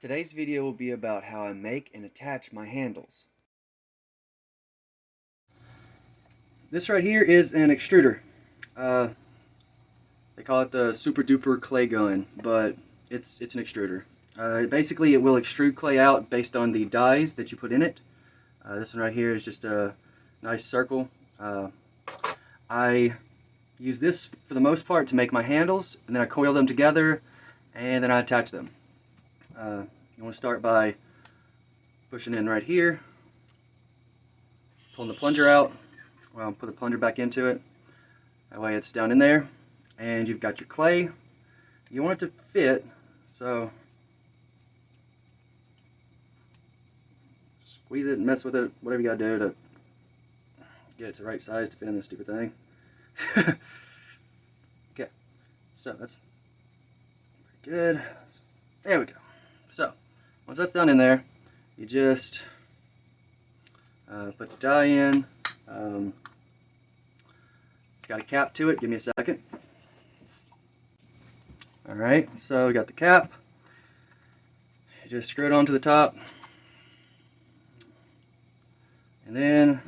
Today's video will be about how I make and attach my handles. This right here is an extruder. They call it the super duper clay gun, but it's an extruder. Basically it will extrude clay out based on the dies that you put in it. This one right here is just a nice circle. I use this for the most part to make my handles, and then I coil them together and then I attach them. You want to start by pushing in right here, pulling the plunger out. Well, put the plunger back into it. That way it's down in there, and you've got your clay. You want it to fit, so squeeze it and mess with it, whatever you gotta do to get it to the right size to fit in this stupid thing. Okay, so that's pretty good. So, there we go. So once that's done in there, you just put the die in. It's got a cap to it. Give me a second. Alright, so we got the cap. You just screw it onto the top. And then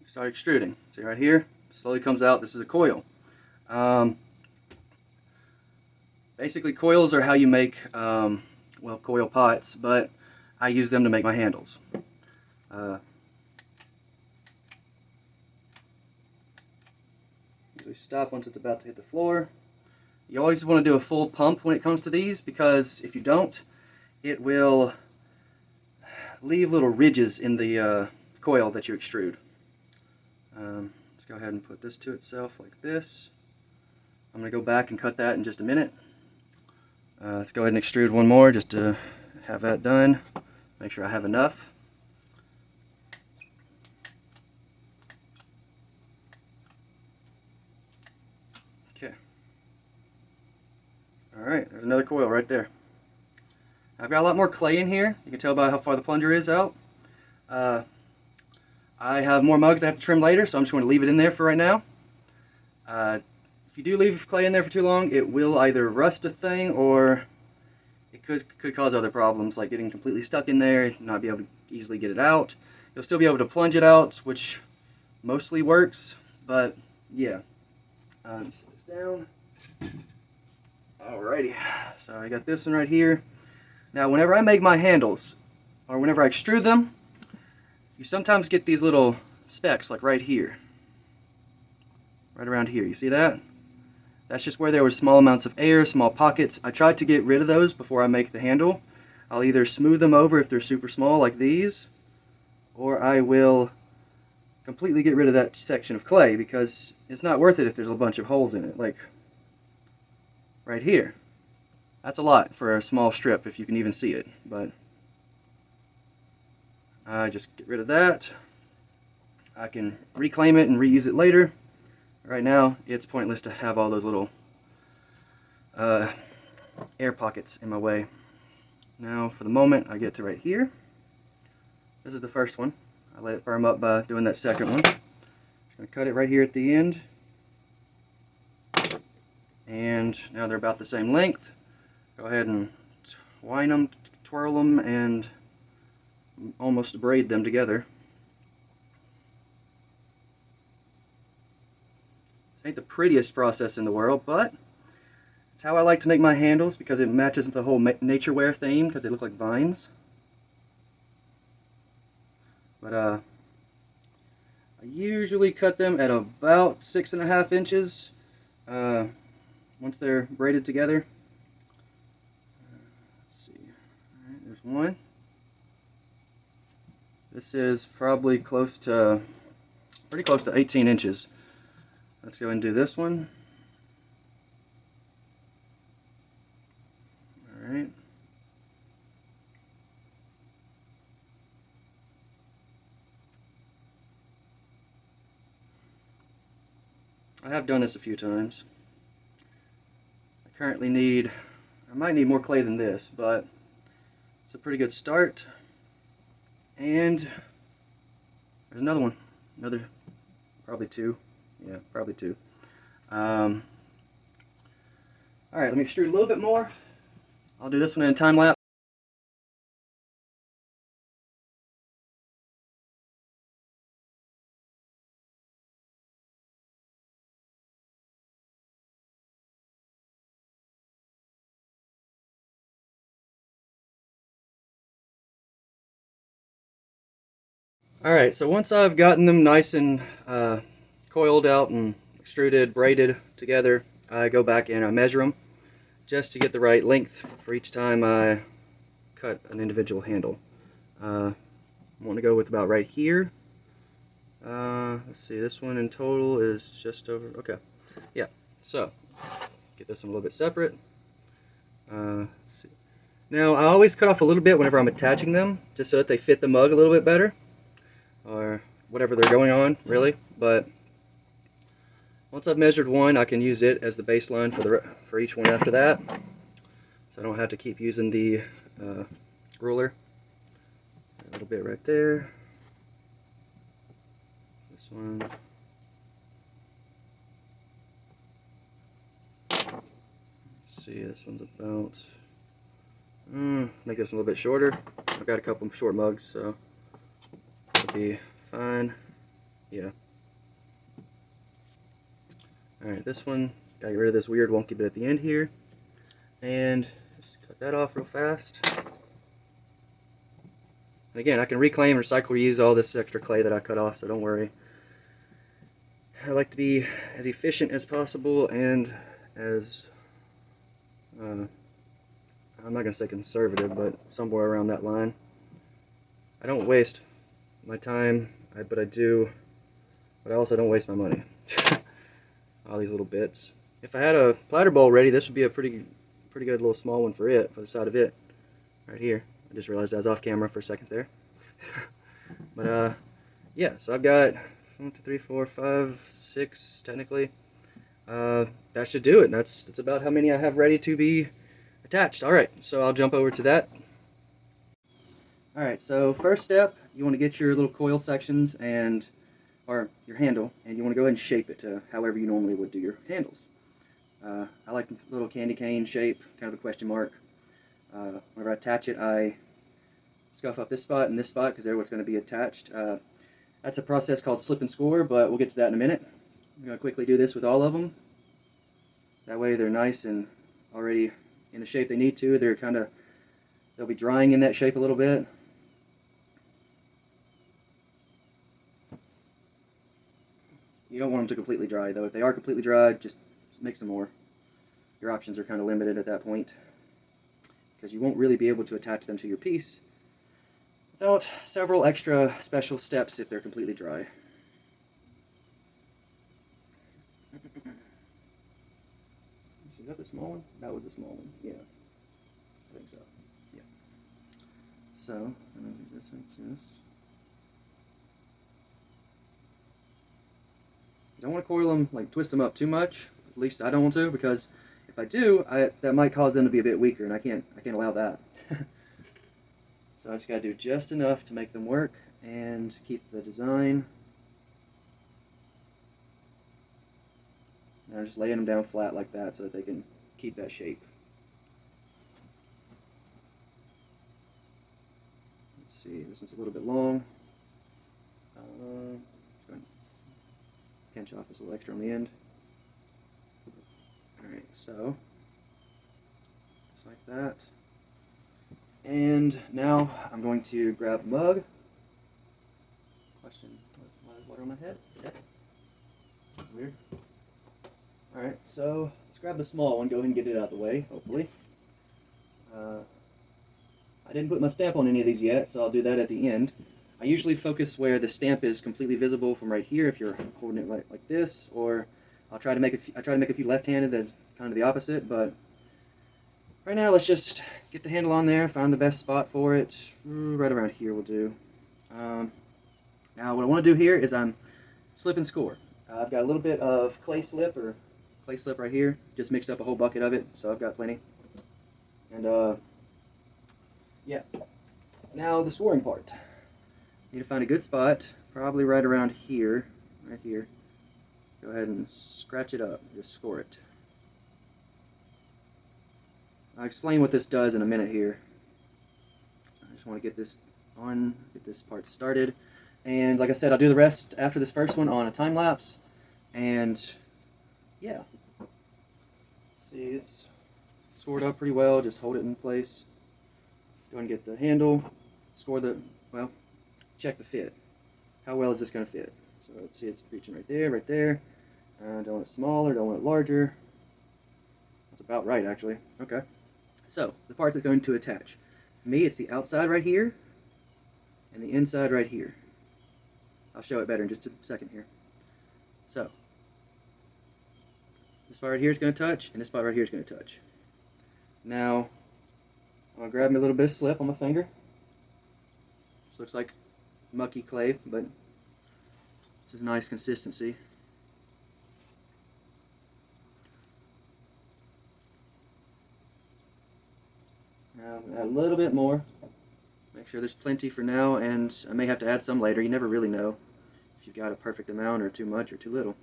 start extruding. See right here? Slowly comes out. This is a coil. Basically, coils are how you make, well, coil pots, but I use them to make my handles. Usually stop once it's about to hit the floor. You always want to do a full pump when it comes to these, because if you don't, it will leave little ridges in the coil that you extrude. Let's go ahead and put this to itself like this. I'm going to go back and cut that in just a minute. Let's go ahead and extrude one more just to have that done. Make sure I have enough. Okay. Alright, there's another coil right there. I've got a lot more clay in here. You can tell by how far the plunger is out. I have more mugs I have to trim later, so I'm just going to leave it in there for right now. If you do leave clay in there for too long, it will either rust a thing, or it could cause other problems, like getting completely stuck in there, not be able to easily get it out. You'll still be able to plunge it out, which mostly works, but yeah. Set this down. Alrighty, so I got this one right here. Now whenever I make my handles, or whenever I extrude them, you sometimes get these little specks, like right here. Right around here, you see that? That's just where there were small amounts of air, small pockets. I tried to get rid of those before I make the handle. I'll either smooth them over if they're super small like these, or I will completely get rid of that section of clay, because it's not worth it if there's a bunch of holes in it, like right here. That's a lot for a small strip, if you can even see it, but I just get rid of that. I can reclaim it and reuse it later. Right now, it's pointless to have all those little air pockets in my way. Now, for the moment, I get to right here. This is the first one. I let it firm up by doing that second one. Just going to cut it right here at the end. And now they're about the same length. Go ahead and twine them, twirl them, and almost braid them together. Ain't the prettiest process in the world, but it's how I like to make my handles, because it matches with the whole nature wear theme, because they look like vines. But I usually cut them at about 6.5 inches once they're braided together. Let's see. All right, there's one. This is probably pretty close to 18 inches. Let's go and do this one. Alright. I have done this a few times. I might need more clay than this, but it's a pretty good start. And there's another one. Probably two. Yeah, probably two. Alright, let me extrude a little bit more. I'll do this one in a time lapse. Alright, so once I've gotten them nice and coiled out and extruded, braided together, I go back and I measure them just to get the right length for each time I cut an individual handle. I want to go with about right here. Let's see, this one in total is just over, okay. Yeah, so get this one a little bit separate. Let's see. Now, I always cut off a little bit whenever I'm attaching them, just so that they fit the mug a little bit better, or whatever they're going on, really. But once I've measured one, I can use it as the baseline for each one after that, so I don't have to keep using the ruler. A little bit right there. This one. Let's see, this one's about. Make this a little bit shorter. I've got a couple short mugs, so it'll be fine. Yeah. Alright, this one, gotta get rid of this weird wonky bit at the end here. And just cut that off real fast. And again, I can reclaim, recycle, reuse all this extra clay that I cut off, so don't worry. I like to be as efficient as possible and as, I'm not going to say conservative, but somewhere around that line. I don't waste my time, but I also don't waste my money. All these little bits. If I had a platter bowl ready, this would be a pretty good little small one for the side of it, right here. I just realized I was off camera for a second there. But yeah, so I've got 1, 2, 3, 4, 5, 6 technically. That should do it. That's about how many I have ready to be attached. Alright, so I'll jump over to that. Alright, so first step, you want to get your little coil sections or your handle, and you want to go ahead and shape it to however you normally would do your handles. I like a little candy cane shape, kind of a question mark. Whenever I attach it, I scuff up this spot and this spot because they're what's going to be attached. That's a process called slip and score, but we'll get to that in a minute. I'm going to quickly do this with all of them. That way they're nice and already in the shape they need to. They'll be drying in that shape a little bit. You don't want them to completely dry, though. If they are completely dry, just mix some more. Your options are kind of limited at that point, because you won't really be able to attach them to your piece without several extra special steps if they're completely dry. Is that the small one? That was the small one, yeah. I think so, yeah. So, I'm going to do this like this. You don't want to coil them, like twist them up too much. At least I don't want to, because if I do, that might cause them to be a bit weaker, and I can't allow that. So I just got to do just enough to make them work and keep the design. And I'm just laying them down flat like that so that they can keep that shape. Let's see, this one's a little bit long. Pinch off this little extra on the end. Alright, so just like that. And now I'm going to grab a mug. Question, why is water on my head? Yeah. That's weird. Alright, so let's grab the small one, go ahead and get it out of the way, hopefully. I didn't put my stamp on any of these yet, so I'll do that at the end. I usually focus where the stamp is completely visible from right here if you're holding it like this, or I'll try to make a few left-handed that's kind of the opposite, but right now let's just get the handle on there, find the best spot for it. Right around here will do. Now what I want to do here is I'm slip and score. I've got a little bit of clay slip right here, just mixed up a whole bucket of it, so I've got plenty. And yeah, now the scoring part. Need to find a good spot, probably right around here, right here. Go ahead and scratch it up, just score it. I'll explain what this does in a minute here. I just want to get this on, get this part started. And like I said, I'll do the rest after this first one on a time lapse. And yeah, see, it's scored up pretty well. Just hold it in place. Go and get the handle. Score the, well, check the fit. How well is this going to fit? So let's see, it's reaching right there, right there. Don't want it smaller, don't want it larger. That's about right, actually. Okay. So the part that's going to attach. For me, it's the outside right here and the inside right here. I'll show it better in just a second here. So this part right here is going to touch, and this part right here is going to touch. Now I'm going to grab me a little bit of slip on my finger. This looks like mucky clay, but this is nice consistency. Now add a little bit more. Make sure there's plenty for now, and I may have to add some later. You never really know if you've got a perfect amount or too much or too little.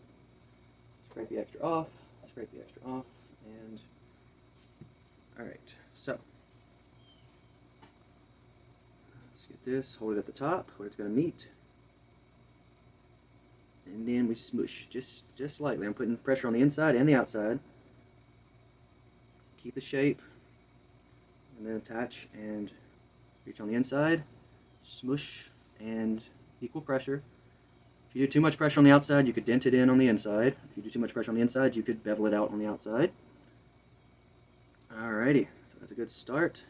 Scrape the extra off, scrape the extra off, and alright, so let's get this, hold it at the top where it's going to meet, and then we smoosh just slightly. I'm putting pressure on the inside and the outside. Keep the shape, and then attach and reach on the inside, smoosh, and equal pressure. If you do too much pressure on the outside, you could dent it in on the inside. If you do too much pressure on the inside, you could bevel it out on the outside. Alrighty, so that's a good start.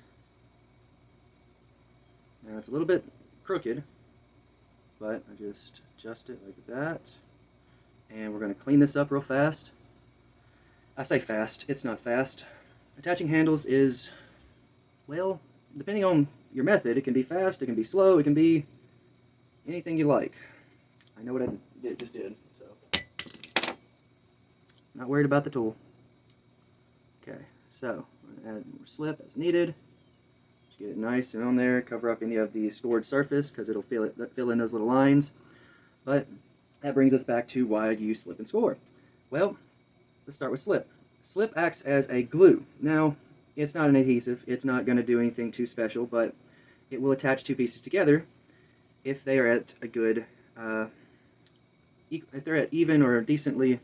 Now it's a little bit crooked, but I just adjust it like that. And we're going to clean this up real fast. I say fast, it's not fast. Attaching handles is, well, depending on your method, it can be fast, it can be slow, it can be anything you like. I know what I just did, so not worried about the tool. Okay, so I'm going to add more slip as needed. Just get it nice and on there, cover up any of the scored surface because it'll fill in those little lines. But that brings us back to why do you slip and score? Well, let's start with slip. Slip acts as a glue. Now, it's not an adhesive, it's not going to do anything too special, but it will attach two pieces together if they are at a good, if they're at even or decently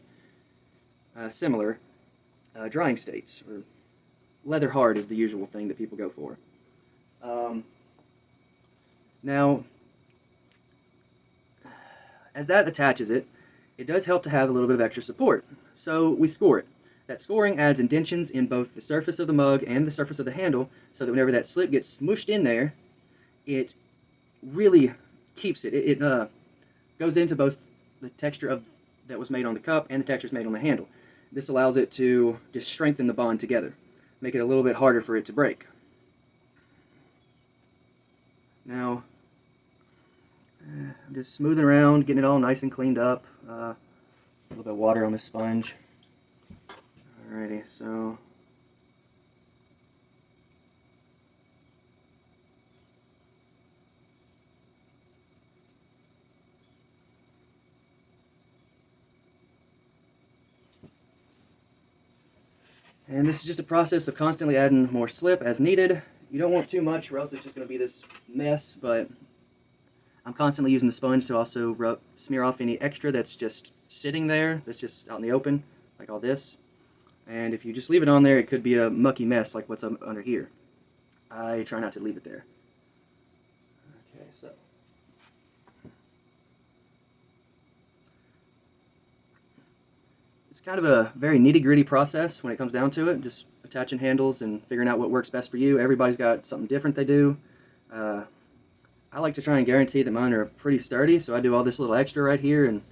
similar drying states. Or leather hard is the usual thing that people go for. Now, as that attaches it, it does help to have a little bit of extra support. So we score it. That scoring adds indentions in both the surface of the mug and the surface of the handle, so that whenever that slip gets smooshed in there, it really keeps it. It goes into both the texture that was made on the cup and the textures made on the handle. This allows it to just strengthen the bond together, make it a little bit harder for it to break. Now, I'm just smoothing around, getting it all nice and cleaned up. A little bit of water on the sponge. Alrighty, so and this is just a process of constantly adding more slip as needed. You don't want too much or else it's just going to be this mess, but I'm constantly using the sponge to also smear off any extra that's just sitting there, that's just out in the open, like all this. And if you just leave it on there, it could be a mucky mess like what's under here. I try not to leave it there. Okay, so it's kind of a very nitty-gritty process when it comes down to it, just attaching handles and figuring out what works best for you. Everybody's got something different they do. I like to try and guarantee that mine are pretty sturdy, so I do all this little extra right here and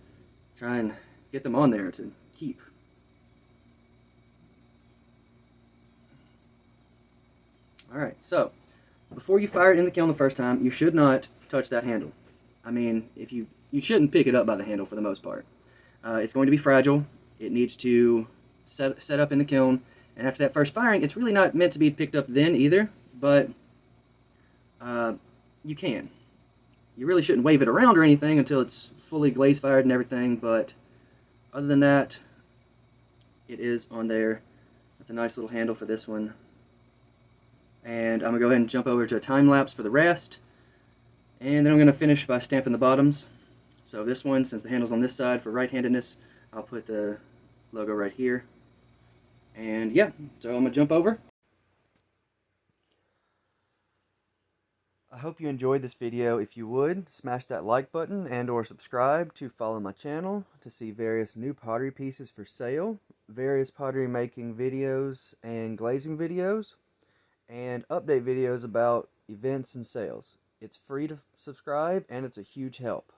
try and get them on there to keep. Alright, so before you fire it in the kiln the first time, you should not touch that handle. I mean, you shouldn't pick it up by the handle for the most part. It's going to be fragile. It needs to set up in the kiln, and after that first firing, it's really not meant to be picked up then either, but you can. You really shouldn't wave it around or anything until it's fully glaze fired and everything, but other than that, it is on there. That's a nice little handle for this one. And I'm going to go ahead and jump over to a time lapse for the rest. And then I'm going to finish by stamping the bottoms. So this one, since the handle's on this side for right-handedness, I'll put the logo right here. And yeah, so I'm going to jump over. I hope you enjoyed this video. If you would, smash that like button and or subscribe to follow my channel to see various new pottery pieces for sale, various pottery making videos and glazing videos, and update videos about events and sales. It's free to subscribe and it's a huge help.